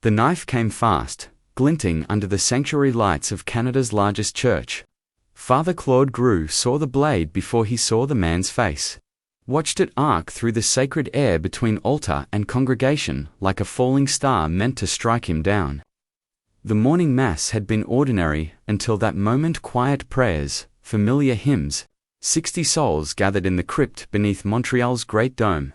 The knife came fast, glinting under the sanctuary lights of Canada's largest church. Father Claude Grew saw the blade before he saw the man's face. Watched it arc through the sacred air between altar and congregation like a falling star meant to strike him down. The morning mass had been ordinary until that moment. Quiet prayers, familiar hymns, 60 souls gathered in the crypt beneath Montreal's great dome.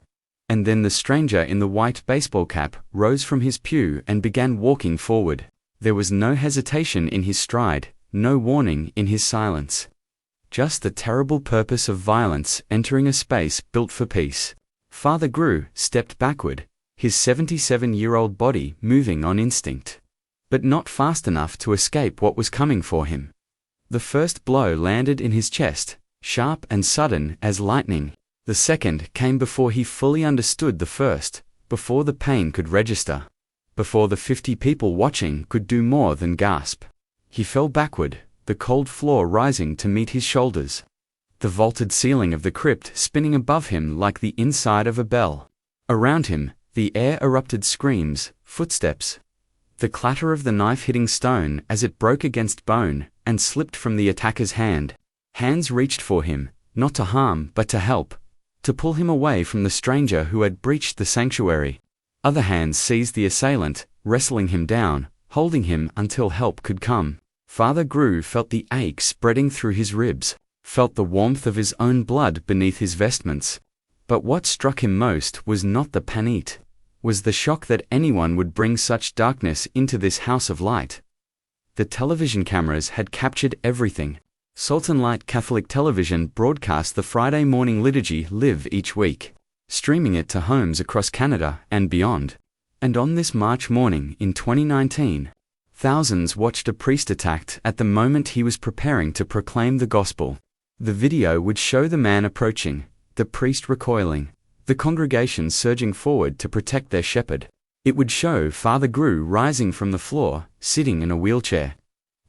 And then the stranger in the white baseball cap rose from his pew and began walking forward. There was no hesitation in his stride, no warning in his silence. Just the terrible purpose of violence entering a space built for peace. Father Grew stepped backward, his 77-year-old body moving on instinct. But not fast enough to escape what was coming for him. The first blow landed in his chest, sharp and sudden as lightning. The second came before he fully understood the first, before the pain could register, before the 50 people watching could do more than gasp. He fell backward, the cold floor rising to meet his shoulders. The vaulted ceiling of the crypt spinning above him like the inside of a bell. Around him, the air erupted screams, footsteps. The clatter of the knife hitting stone as it broke against bone and slipped from the attacker's hand. Hands reached for him, not to harm but to help, to pull him away from the stranger who had breached the sanctuary. Other hands seized the assailant, wrestling him down, holding him until help could come. Father Grew felt the ache spreading through his ribs, felt the warmth of his own blood beneath his vestments. But what struck him most was not the panique, was the shock that anyone would bring such darkness into this house of light. The television cameras had captured everything. Salt and Light Catholic Television broadcast the Friday morning liturgy live each week, streaming it to homes across Canada and beyond. And on this March morning in 2019, thousands watched a priest attacked at the moment he was preparing to proclaim the gospel. The video would show the man approaching, the priest recoiling, the congregation surging forward to protect their shepherd. It would show Father Grew rising from the floor, sitting in a wheelchair,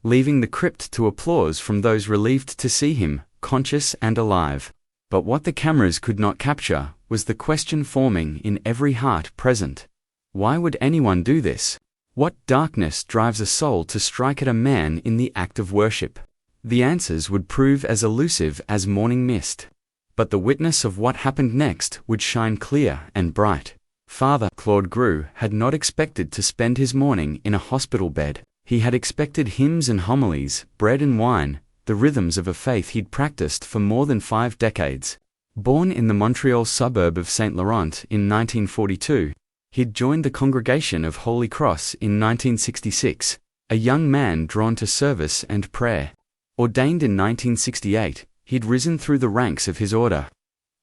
leaving the crypt to applause from those relieved to see him, conscious and alive. But what the cameras could not capture was the question forming in every heart present. Why would anyone do this? What darkness drives a soul to strike at a man in the act of worship? The answers would prove as elusive as morning mist. But the witness of what happened next would shine clear and bright. Father Claude Grew had not expected to spend his morning in a hospital bed. He had expected hymns and homilies, bread and wine, the rhythms of a faith he'd practiced for more than 5 decades. Born in the Montreal suburb of St. Laurent in 1942, he'd joined the Congregation of Holy Cross in 1966, a young man drawn to service and prayer. Ordained in 1968, he'd risen through the ranks of his order.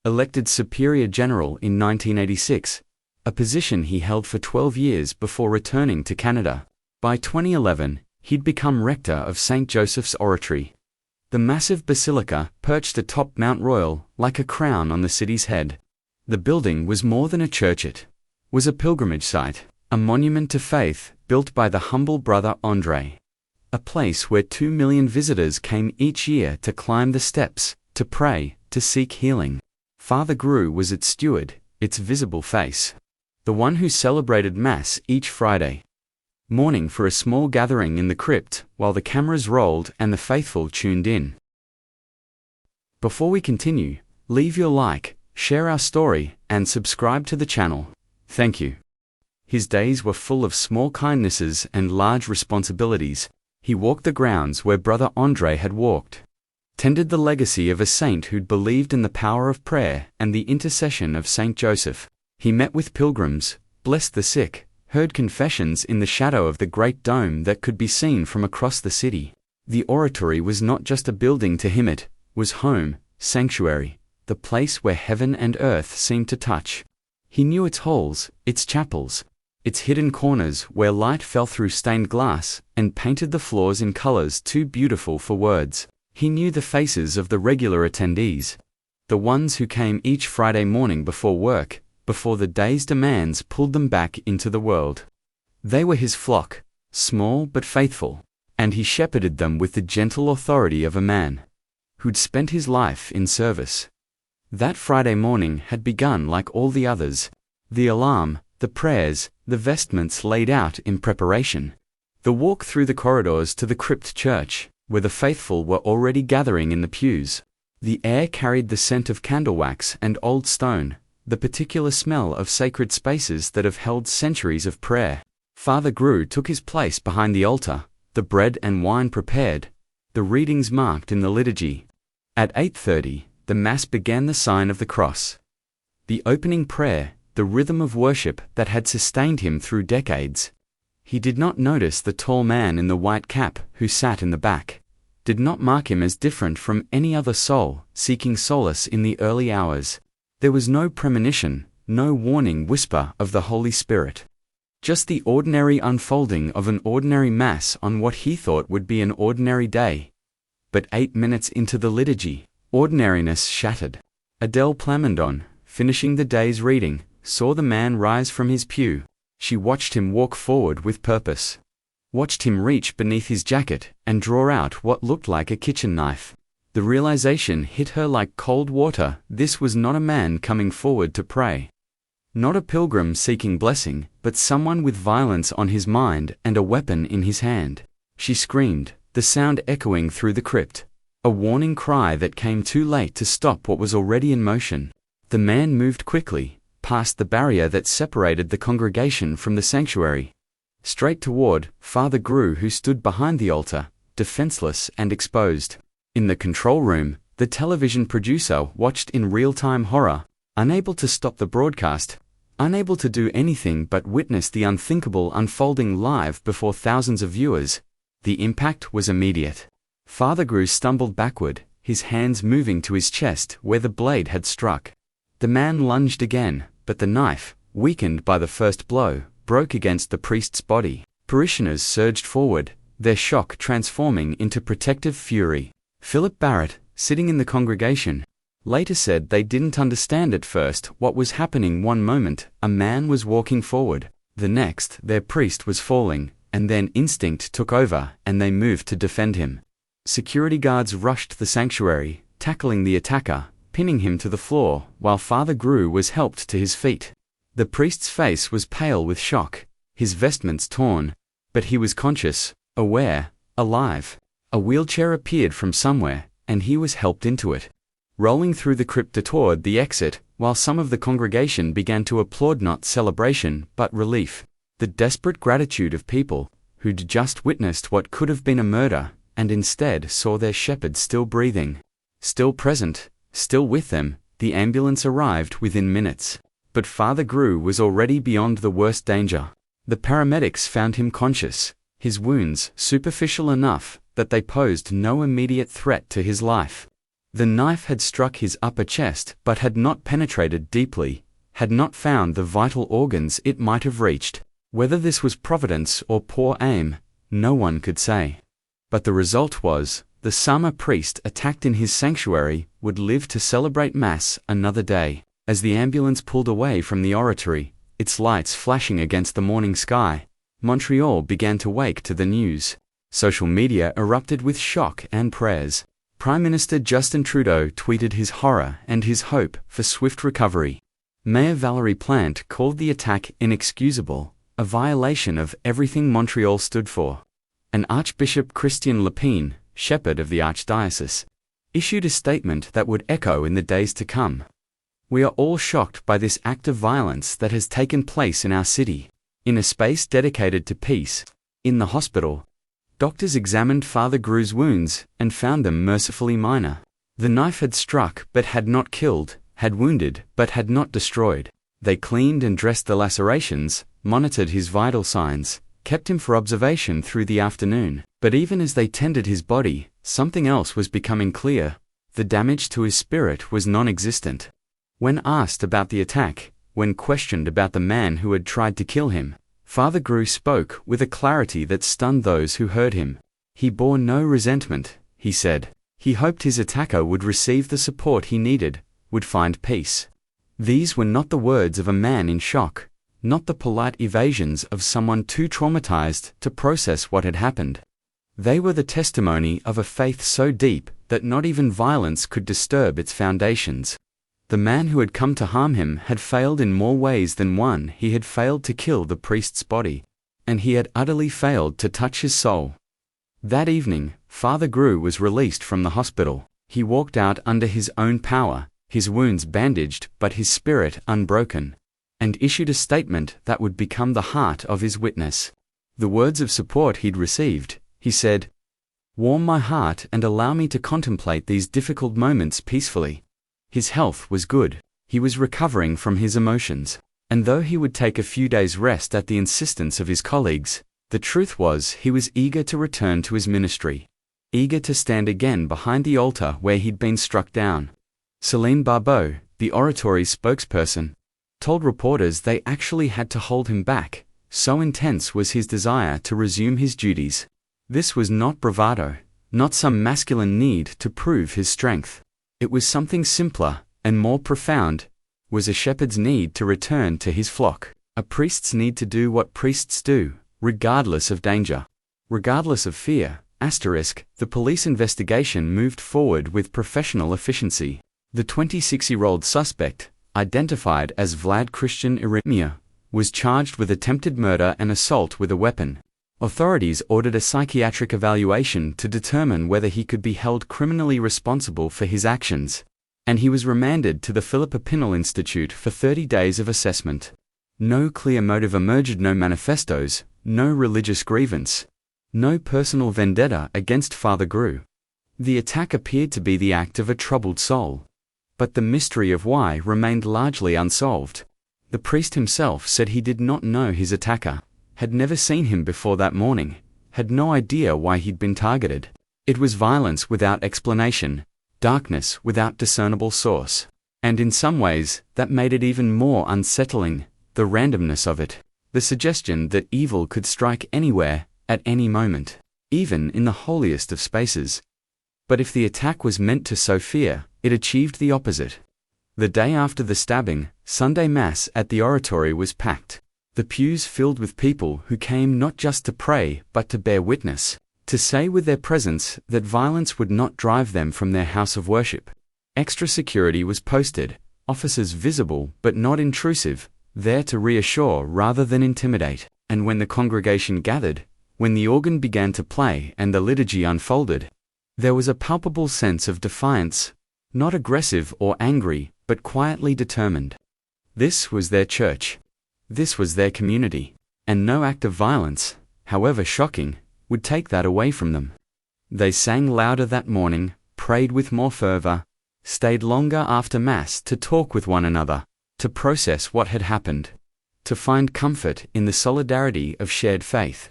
Elected Superior General in 1986, a position he held for 12 years before returning to Canada. By 2011, he'd become rector of St. Joseph's Oratory. The massive basilica perched atop Mount Royal like a crown on the city's head. The building was more than a church, it was a pilgrimage site, a monument to faith built by the humble brother André. A place where 2 million visitors came each year to climb the steps, to pray, to seek healing. Father Grew was its steward, its visible face. The one who celebrated Mass each Friday morning for a small gathering in the crypt while the cameras rolled and the faithful tuned in. Before we continue, leave your like, share our story, and subscribe to the channel. Thank you. His days were full of small kindnesses and large responsibilities. He walked the grounds where Brother André had walked, tended the legacy of a saint who'd believed in the power of prayer and the intercession of St. Joseph. He met with pilgrims, blessed the sick, heard confessions in the shadow of the great dome that could be seen from across the city. The oratory was not just a building to him, it was home, sanctuary, the place where heaven and earth seemed to touch. He knew its halls, its chapels, its hidden corners where light fell through stained glass and painted the floors in colors too beautiful for words. He knew the faces of the regular attendees, the ones who came each Friday morning before work, before the day's demands pulled them back into the world. They were his flock, small but faithful, and he shepherded them with the gentle authority of a man who'd spent his life in service. That Friday morning had begun like all the others. The alarm, the prayers, the vestments laid out in preparation. The walk through the corridors to the crypt church, where the faithful were already gathering in the pews. The air carried the scent of candle wax and old stone, the particular smell of sacred spaces that have held centuries of prayer. Father Grew took his place behind the altar, the bread and wine prepared, the readings marked in the liturgy. At 8:30, the Mass began the sign of the cross. The opening prayer, the rhythm of worship that had sustained him through decades. He did not notice the tall man in the white cap who sat in the back, did not mark him as different from any other soul seeking solace in the early hours. There was no premonition, no warning whisper of the Holy Spirit. Just the ordinary unfolding of an ordinary Mass on what he thought would be an ordinary day. But 8 minutes into the liturgy, ordinariness shattered. Adele Plamondon, finishing the day's reading, saw the man rise from his pew. She watched him walk forward with purpose. Watched him reach beneath his jacket and draw out what looked like a kitchen knife. The realization hit her like cold water. This was not a man coming forward to pray. Not a pilgrim seeking blessing, but someone with violence on his mind and a weapon in his hand. She screamed, the sound echoing through the crypt. A warning cry that came too late to stop what was already in motion. The man moved quickly, past the barrier that separated the congregation from the sanctuary, straight toward Father Grew, who stood behind the altar, defenseless and exposed. In the control room, the television producer watched in real-time horror, unable to stop the broadcast, unable to do anything but witness the unthinkable unfolding live before thousands of viewers. The impact was immediate. Father Grew stumbled backward, his hands moving to his chest where the blade had struck. The man lunged again, but the knife, weakened by the first blow, broke against the priest's body. Parishioners surged forward, their shock transforming into protective fury. Philip Barrett, sitting in the congregation, later said they didn't understand at first what was happening. One moment, a man was walking forward. The next, their priest was falling, and then instinct took over and they moved to defend him. Security guards rushed the sanctuary, tackling the attacker, pinning him to the floor, while Father Grew was helped to his feet. The priest's face was pale with shock, his vestments torn, but he was conscious, aware, alive. A wheelchair appeared from somewhere, and he was helped into it. Rolling through the crypt toward the exit, while some of the congregation began to applaud, not celebration, but relief. The desperate gratitude of people who'd just witnessed what could have been a murder, and instead saw their shepherd still breathing, still present, still with them. The ambulance arrived within minutes. But Father Grew was already beyond the worst danger. The paramedics found him conscious, his wounds superficial enough that they posed no immediate threat to his life. The knife had struck his upper chest but had not penetrated deeply, had not found the vital organs it might have reached. Whether this was providence or poor aim, no one could say. But the result was, the Sama priest attacked in his sanctuary would live to celebrate Mass another day. As the ambulance pulled away from the oratory, its lights flashing against the morning sky, Montreal began to wake to the news. Social media erupted with shock and prayers. Prime Minister Justin Trudeau tweeted his horror and his hope for swift recovery. Mayor Valérie Plante called the attack inexcusable, a violation of everything Montreal stood for. And Archbishop Christian Lepine, shepherd of the archdiocese, issued a statement that would echo in the days to come. We are all shocked by this act of violence that has taken place in our city. In a space dedicated to peace, in the hospital, doctors examined Father Grew's wounds and found them mercifully minor. The knife had struck but had not killed, had wounded but had not destroyed. They cleaned and dressed the lacerations, monitored his vital signs, kept him for observation through the afternoon. But even as they tended his body, something else was becoming clear. The damage to his spirit was non-existent. When asked about the attack, when questioned about the man who had tried to kill him, Father Grew spoke with a clarity that stunned those who heard him. He bore no resentment, he said. He hoped his attacker would receive the support he needed, would find peace. These were not the words of a man in shock, not the polite evasions of someone too traumatized to process what had happened. They were the testimony of a faith so deep that not even violence could disturb its foundations. The man who had come to harm him had failed in more ways than one. He had failed to kill the priest's body, and he had utterly failed to touch his soul. That evening, Father Grew was released from the hospital. He walked out under his own power, his wounds bandaged but his spirit unbroken, and issued a statement that would become the heart of his witness. The words of support he'd received, he said, "Warm my heart and allow me to contemplate these difficult moments peacefully." His health was good. He was recovering from his emotions. And though he would take a few days' rest at the insistence of his colleagues, the truth was he was eager to return to his ministry, eager to stand again behind the altar where he'd been struck down. Céline Barbeau, the oratory's spokesperson, told reporters they actually had to hold him back, so intense was his desire to resume his duties. This was not bravado, not some masculine need to prove his strength. It was something simpler and more profound, was a shepherd's need to return to his flock, a priest's need to do what priests do, regardless of danger, regardless of fear. The police investigation moved forward with professional efficiency. The 26-year-old suspect, identified as Vlad Christian Irimia, was charged with attempted murder and assault with a weapon. Authorities ordered a psychiatric evaluation to determine whether he could be held criminally responsible for his actions, and he was remanded to the Philippa Pinel Institute for 30 days of assessment. No clear motive emerged, no manifestos, no religious grievance, no personal vendetta against Father Grew. The attack appeared to be the act of a troubled soul, but the mystery of why remained largely unsolved. The priest himself said he did not know his attacker, had never seen him before that morning, had no idea why he'd been targeted. It was violence without explanation, darkness without discernible source. And in some ways, that made it even more unsettling, the randomness of it, the suggestion that evil could strike anywhere, at any moment, even in the holiest of spaces. But if the attack was meant to sow fear, it achieved the opposite. The day after the stabbing, Sunday Mass at the oratory was packed. The pews filled with people who came not just to pray but to bear witness, to say with their presence that violence would not drive them from their house of worship. Extra security was posted, officers visible but not intrusive, there to reassure rather than intimidate. And when the congregation gathered, when the organ began to play and the liturgy unfolded, there was a palpable sense of defiance, not aggressive or angry, but quietly determined. This was their church. This was their community, and no act of violence, however shocking, would take that away from them. They sang louder that morning, prayed with more fervor, stayed longer after Mass to talk with one another, to process what had happened, to find comfort in the solidarity of shared faith.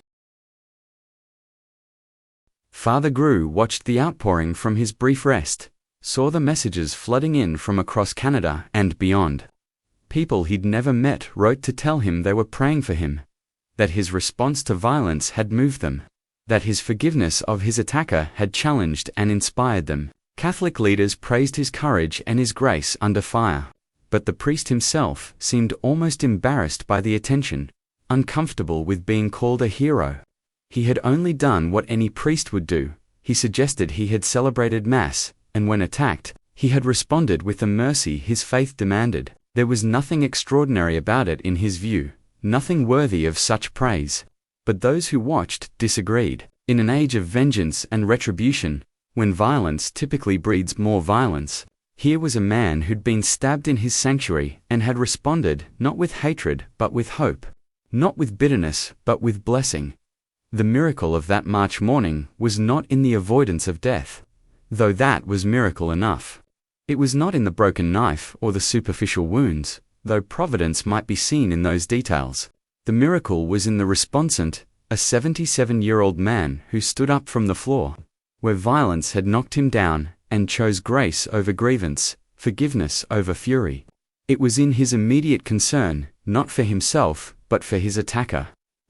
Father Grew watched the outpouring from his brief rest, saw the messages flooding in from across Canada and beyond. People he'd never met wrote to tell him they were praying for him, that his response to violence had moved them, that his forgiveness of his attacker had challenged and inspired them. Catholic leaders praised his courage and his grace under fire. But the priest himself seemed almost embarrassed by the attention, uncomfortable with being called a hero. He had only done what any priest would do. He suggested he had celebrated Mass, and when attacked, he had responded with the mercy his faith demanded. There was nothing extraordinary about it in his view, nothing worthy of such praise. But those who watched disagreed. In an age of vengeance and retribution, when violence typically breeds more violence, here was a man who'd been stabbed in his sanctuary and had responded not with hatred but with hope, not with bitterness but with blessing. The miracle of that March morning was not in the avoidance of death, though that was miracle enough. It was not in the broken knife or the superficial wounds, though providence might be seen in those details. The miracle was in the respondent, a 77-year-old man who stood up from the floor, where violence had knocked him down, and chose grace over grievance, forgiveness over fury. It was in his immediate concern, not for himself, but for his attacker.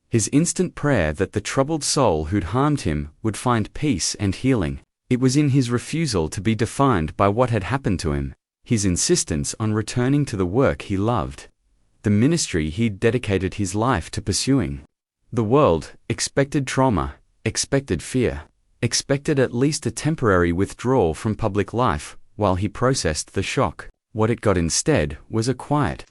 His instant prayer that the troubled soul who'd harmed him would find peace and healing. It was in his refusal to be defined by what had happened to him, his insistence on returning to the work he loved, the ministry he'd dedicated his life to pursuing. The world expected trauma, expected fear, expected at least a temporary withdrawal from public life while he processed the shock. What it got instead was a quiet,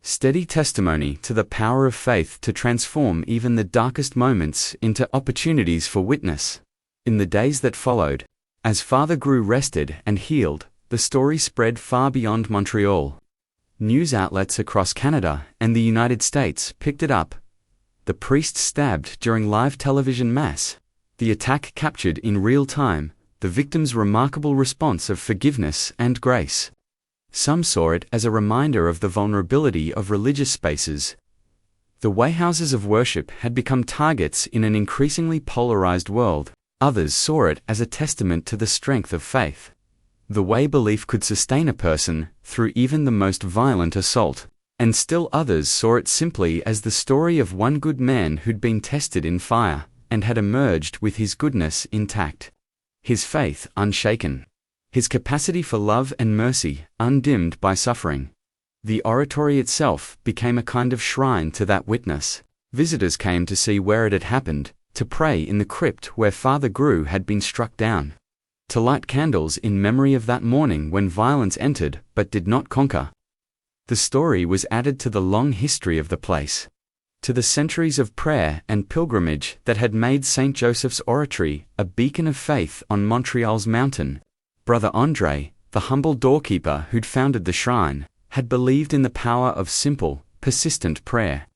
steady testimony to the power of faith to transform even the darkest moments into opportunities for witness. In the days that followed, as Father Grew rested and healed, the story spread far beyond Montreal. News outlets across Canada and the United States picked it up. The priest stabbed during live television mass, the attack captured in real time, the victim's remarkable response of forgiveness and grace. Some saw it as a reminder of the vulnerability of religious spaces. The way houses of worship had become targets in an increasingly polarized world. Others saw it as a testament to the strength of faith. The way belief could sustain a person through even the most violent assault. And still others saw it simply as the story of one good man who'd been tested in fire and had emerged with his goodness intact, his faith unshaken, his capacity for love and mercy undimmed by suffering. The oratory itself became a kind of shrine to that witness. Visitors came to see where it had happened, to pray in the crypt where Father Grew had been struck down, to light candles in memory of that morning when violence entered but did not conquer. The story was added to the long history of the place, to the centuries of prayer and pilgrimage that had made St. Joseph's Oratory a beacon of faith on Montreal's mountain. Brother André, the humble doorkeeper who'd founded the shrine, had believed in the power of simple, persistent prayer.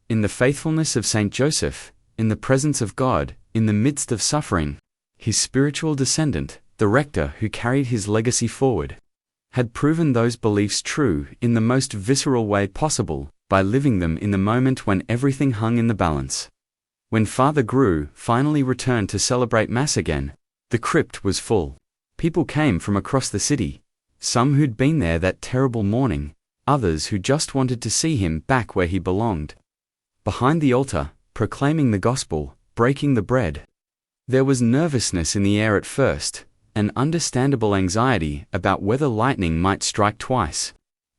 In the faithfulness of St. Joseph, in the presence of God, in the midst of suffering, his spiritual descendant, the rector who carried his legacy forward, had proven those beliefs true in the most visceral way possible, by living them in the moment when everything hung in the balance. When Father Grew finally returned to celebrate Mass again, the crypt was full. People came from across the city, some who'd been there that terrible morning, others who just wanted to see him back where he belonged. Behind the altar, proclaiming the gospel, breaking the bread. There was nervousness in the air at first, an understandable anxiety about whether lightning might strike twice.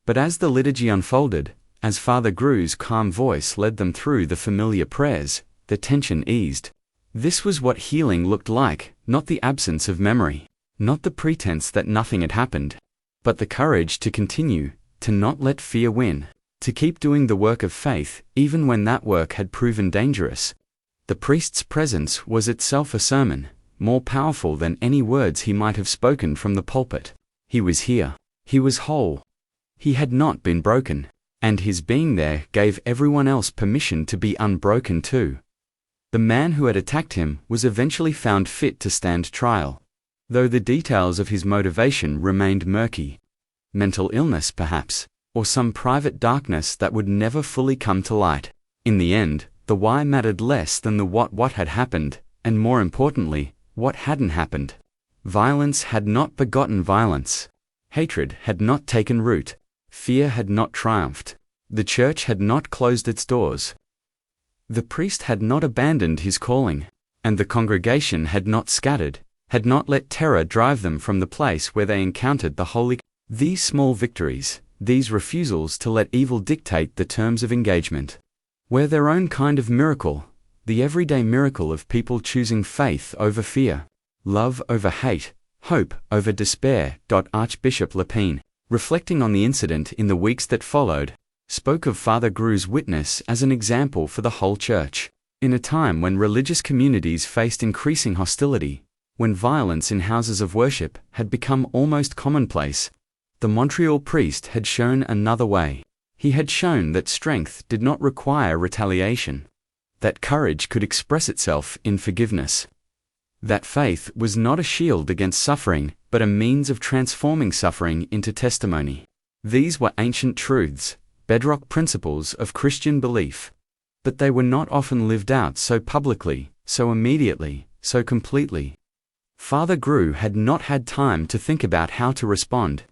But as the liturgy unfolded, as Father Grew's calm voice led them through the familiar prayers, the tension eased. This was what healing looked like, not the absence of memory, not the pretense that nothing had happened, but the courage to continue, to not let fear win, to keep doing the work of faith, even when that work had proven dangerous. The priest's presence was itself a sermon, more powerful than any words he might have spoken from the pulpit. He was here. He was whole. He had not been broken, and his being there gave everyone else permission to be unbroken too. The man who had attacked him was eventually found fit to stand trial, though the details of his motivation remained murky. Mental illness, perhaps, or some private darkness that would never fully come to light. In the end, the why mattered less than the what had happened, and more importantly, what hadn't happened. Violence had not begotten violence. Hatred had not taken root. Fear had not triumphed. The church had not closed its doors. The priest had not abandoned his calling, and the congregation had not scattered, had not let terror drive them from the place where they encountered the Holy. These small victories, these refusals to let evil dictate the terms of engagement, were their own kind of miracle, the everyday miracle of people choosing faith over fear, love over hate, hope over despair. Archbishop Lepine, reflecting on the incident in the weeks that followed, spoke of Father Grew's witness as an example for the whole church. In a time when religious communities faced increasing hostility, when violence in houses of worship had become almost commonplace, the Montreal priest had shown another way. He had shown that strength did not require retaliation, that courage could express itself in forgiveness, that faith was not a shield against suffering, but a means of transforming suffering into testimony. These were ancient truths, bedrock principles of Christian belief, but they were not often lived out so publicly, so immediately, so completely. Father Grew had not had time to think about how to respond,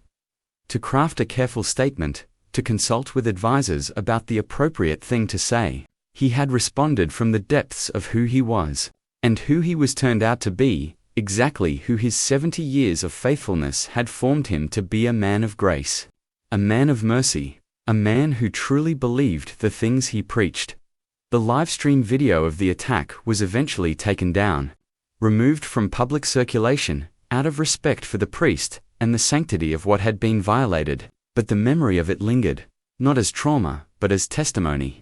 to craft a careful statement, to consult with advisors about the appropriate thing to say. He had responded from the depths of who he was, and who he was turned out to be, exactly who his 70 years of faithfulness had formed him to be: a man of grace, a man of mercy, a man who truly believed the things he preached. The live-stream video of the attack was eventually taken down, removed from public circulation, out of respect for the priest and the sanctity of what had been violated. But but the memory of it lingered, not as trauma, but as testimony.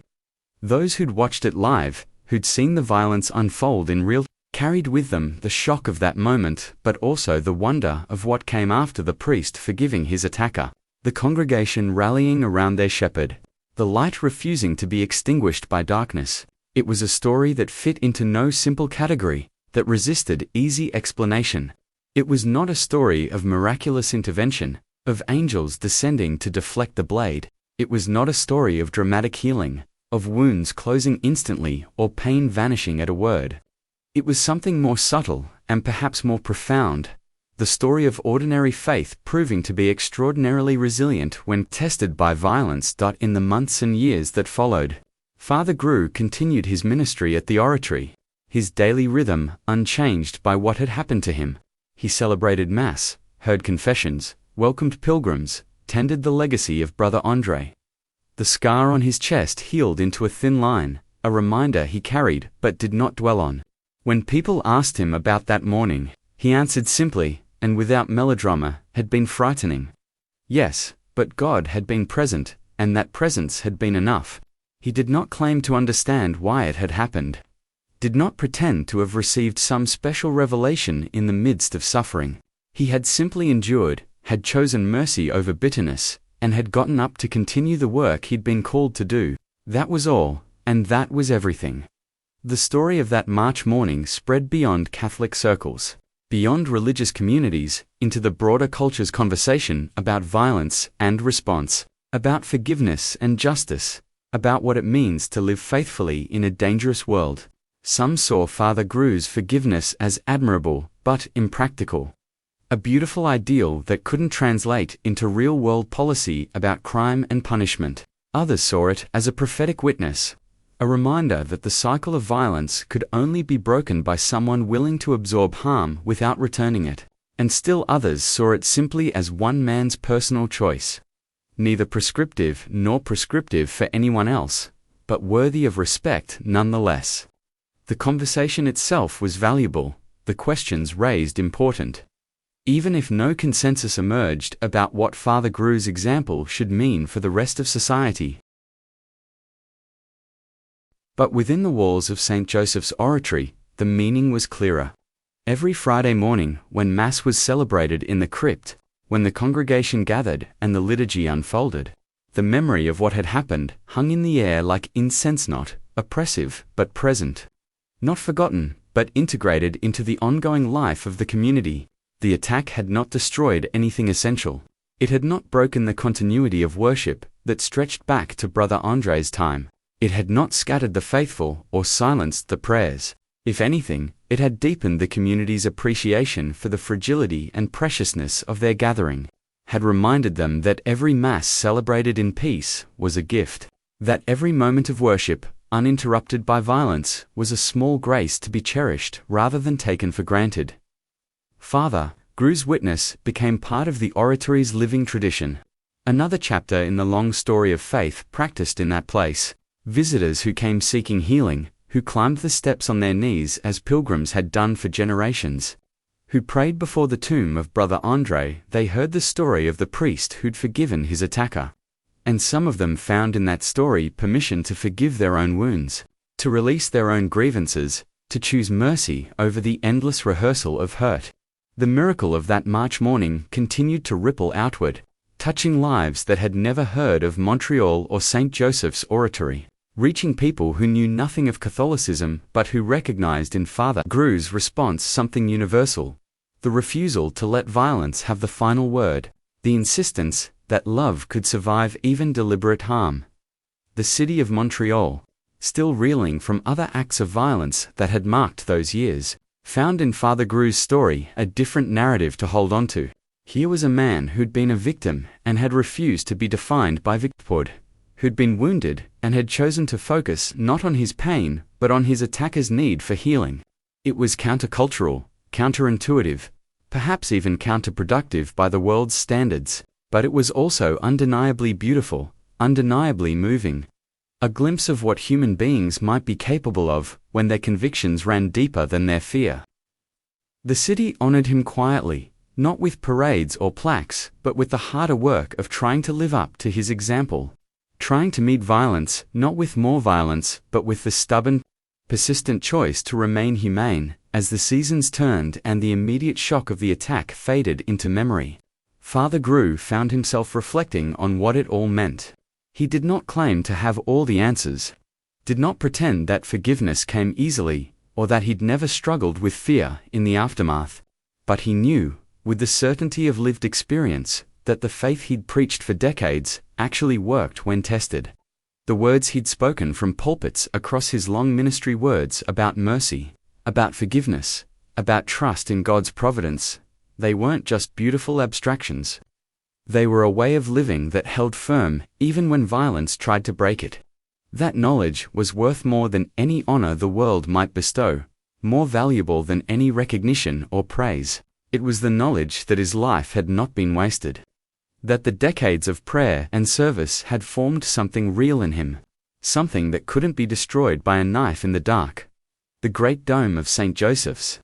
Those who'd watched it live, who'd seen the violence unfold in real time, carried with them the shock of that moment, but also the wonder of what came after, the priest forgiving his attacker, the congregation rallying around their shepherd, the light refusing to be extinguished by darkness. It was a story that fit into no simple category, that resisted easy explanation. It was not a story of miraculous intervention, of angels descending to deflect the blade. It was not a story of dramatic healing, of wounds closing instantly or pain vanishing at a word. It was something more subtle and perhaps more profound, the story of ordinary faith proving to be extraordinarily resilient when tested by violence. In the months and years that followed, Father Grew continued his ministry at the oratory, his daily rhythm unchanged by what had happened to him. He celebrated Mass, heard confessions, welcomed pilgrims, tended the legacy of Brother Andre. The scar on his chest healed into a thin line, a reminder he carried but did not dwell on. When people asked him about that morning, he answered simply, and without melodrama, had been frightening. Yes, but God had been present, and that presence had been enough. He did not claim to understand why it had happened, did not pretend to have received some special revelation in the midst of suffering. He had simply endured, had chosen mercy over bitterness, and had gotten up to continue the work he'd been called to do. That was all, and that was everything. The story of that March morning spread beyond Catholic circles, beyond religious communities, into the broader culture's conversation about violence and response, about forgiveness and justice, about what it means to live faithfully in a dangerous world. Some saw Father Grew's forgiveness as admirable, but impractical. A beautiful ideal that couldn't translate into real-world policy about crime and punishment. Others saw it as a prophetic witness, a reminder that the cycle of violence could only be broken by someone willing to absorb harm without returning it. And still others saw it simply as one man's personal choice, neither prescriptive nor prescriptive for anyone else, but worthy of respect nonetheless. The conversation itself was valuable, the questions raised important, even if no consensus emerged about what Father Grew's example should mean for the rest of society. But within the walls of St. Joseph's Oratory, the meaning was clearer. Every Friday morning, when Mass was celebrated in the crypt, when the congregation gathered and the liturgy unfolded, the memory of what had happened hung in the air like incense, not oppressive but present, not forgotten but integrated into the ongoing life of the community. The attack had not destroyed anything essential. It had not broken the continuity of worship that stretched back to Brother Andre's time. It had not scattered the faithful or silenced the prayers. If anything, it had deepened the community's appreciation for the fragility and preciousness of their gathering, had reminded them that every Mass celebrated in peace was a gift, that every moment of worship, uninterrupted by violence, was a small grace to be cherished rather than taken for granted. Father Grew's witness became part of the oratory's living tradition, another chapter in the long story of faith practiced in that place. Visitors who came seeking healing, who climbed the steps on their knees as pilgrims had done for generations, who prayed before the tomb of Brother Andre, they heard the story of the priest who'd forgiven his attacker. And some of them found in that story permission to forgive their own wounds, to release their own grievances, to choose mercy over the endless rehearsal of hurt. The miracle of that March morning continued to ripple outward, touching lives that had never heard of Montreal or St. Joseph's Oratory, reaching people who knew nothing of Catholicism but who recognized in Father Grew's response something universal: the refusal to let violence have the final word, the insistence that love could survive even deliberate harm. The city of Montreal, still reeling from other acts of violence that had marked those years, found in Father Grew's story a different narrative to hold on to. Here was a man who'd been a victim and had refused to be defined by victimhood, who'd been wounded and had chosen to focus not on his pain but on his attacker's need for healing. It was countercultural, counterintuitive, perhaps even counterproductive by the world's standards, but it was also undeniably beautiful, undeniably moving. A glimpse of what human beings might be capable of when their convictions ran deeper than their fear. The city honored him quietly, Not with parades or plaques, but with the harder work of trying to live up to his example. Trying to meet violence, not with more violence, but with the stubborn, persistent choice to remain humane, as the seasons turned and the immediate shock of the attack faded into memory. Father Grew found himself reflecting on what it all meant. He did not claim to have all the answers, did not pretend that forgiveness came easily, or that he'd never struggled with fear in the aftermath. But he knew, with the certainty of lived experience, that the faith he'd preached for decades actually worked when tested. The words he'd spoken from pulpits across his long ministry, words about mercy, about forgiveness, about trust in God's providence, they weren't just beautiful abstractions. They were a way of living that held firm even when violence tried to break it. That knowledge was worth more than any honor the world might bestow, more valuable than any recognition or praise. It was the knowledge that his life had not been wasted, that the decades of prayer and service had formed something real in him, something that couldn't be destroyed by a knife in the dark. The great dome of St. Joseph's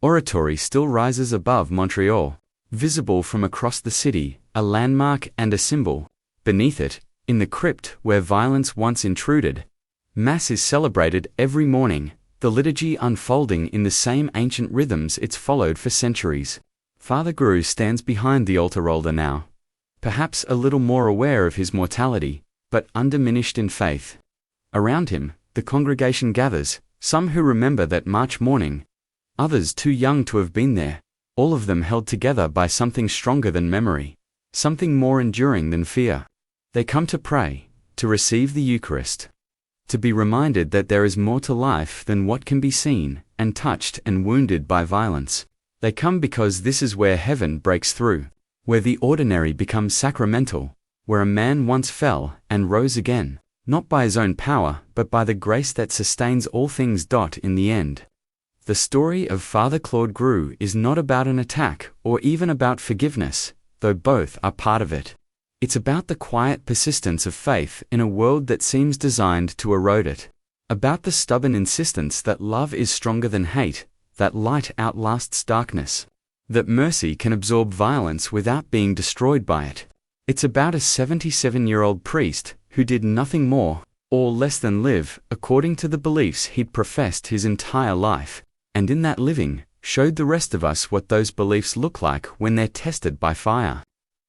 Oratory still rises above Montreal, visible from across the city, a landmark and a symbol. Beneath it, in the crypt where violence once intruded, Mass is celebrated every morning, the liturgy unfolding in the same ancient rhythms it's followed for centuries. Father Grew stands behind the altar older now, perhaps a little more aware of his mortality, but undiminished in faith. Around him, the congregation gathers, some who remember that March morning, others too young to have been there, all of them held together by something stronger than memory, something more enduring than fear. They come to pray, to receive the Eucharist, to be reminded that there is more to life than what can be seen and touched and wounded by violence. They come because this is where heaven breaks through, where the ordinary becomes sacramental, where a man once fell and rose again, not by his own power, but by the grace that sustains all things. In the end, the story of Father Claude Grew is not about an attack or even about forgiveness, though both are part of it. It's about the quiet persistence of faith in a world that seems designed to erode it, about the stubborn insistence that love is stronger than hate, that light outlasts darkness, that mercy can absorb violence without being destroyed by it. It's about a 77-year-old priest who did nothing more or less than live according to the beliefs he'd professed his entire life, and in that living, showed the rest of us what those beliefs look like when they're tested by fire.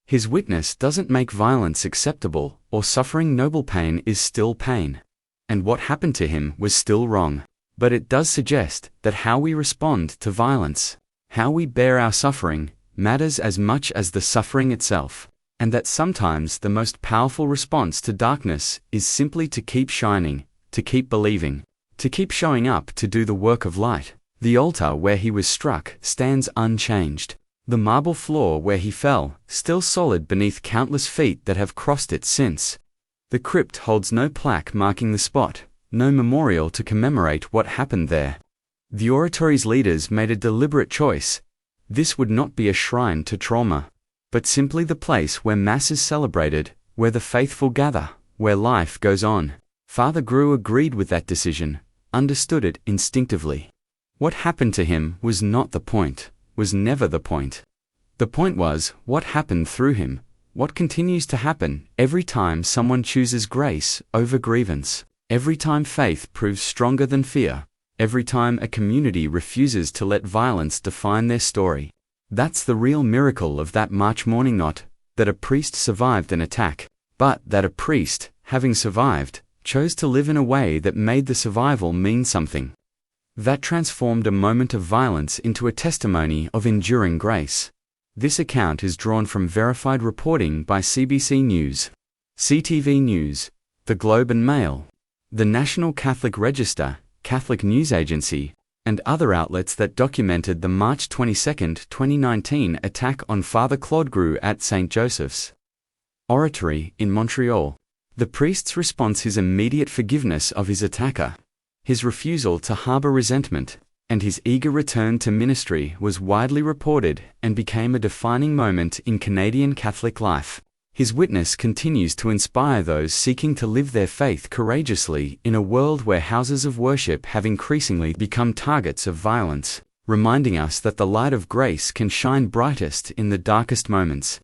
His witness doesn't make violence acceptable or suffering noble. Pain is still pain, and what happened to him was still wrong. But it does suggest that how we respond to violence, how we bear our suffering, matters as much as the suffering itself, and that sometimes the most powerful response to darkness is simply to keep shining, to keep believing, to keep showing up to do the work of light. The altar where he was struck stands unchanged. The marble floor where he fell, still solid beneath countless feet that have crossed it since. The crypt holds no plaque marking the spot, no memorial to commemorate what happened there. The oratory's leaders made a deliberate choice. This would not be a shrine to trauma, but simply the place where Mass is celebrated, where the faithful gather, where life goes on. Father Grew agreed with that decision, understood it instinctively. What happened to him was not the point, was never the point. The point was what happened through him, what continues to happen every time someone chooses grace over grievance, every time faith proves stronger than fear, every time a community refuses to let violence define their story. That's the real miracle of that March morning, not that a priest survived an attack, but that a priest, having survived, chose to live in a way that made the survival mean something. That transformed a moment of violence into a testimony of enduring grace. This account is drawn from verified reporting by CBC News, CTV News, The Globe and Mail, the National Catholic Register, Catholic News Agency, and other outlets that documented the March 22, 2019 attack on Father Claude Grew at St. Joseph's Oratory in Montreal. The priest's response, his immediate forgiveness of his attacker, his refusal to harbor resentment, and his eager return to ministry was widely reported and became a defining moment in Canadian Catholic life. His witness continues to inspire those seeking to live their faith courageously in a world where houses of worship have increasingly become targets of violence. reminding us that the light of grace can shine brightest in the darkest moments.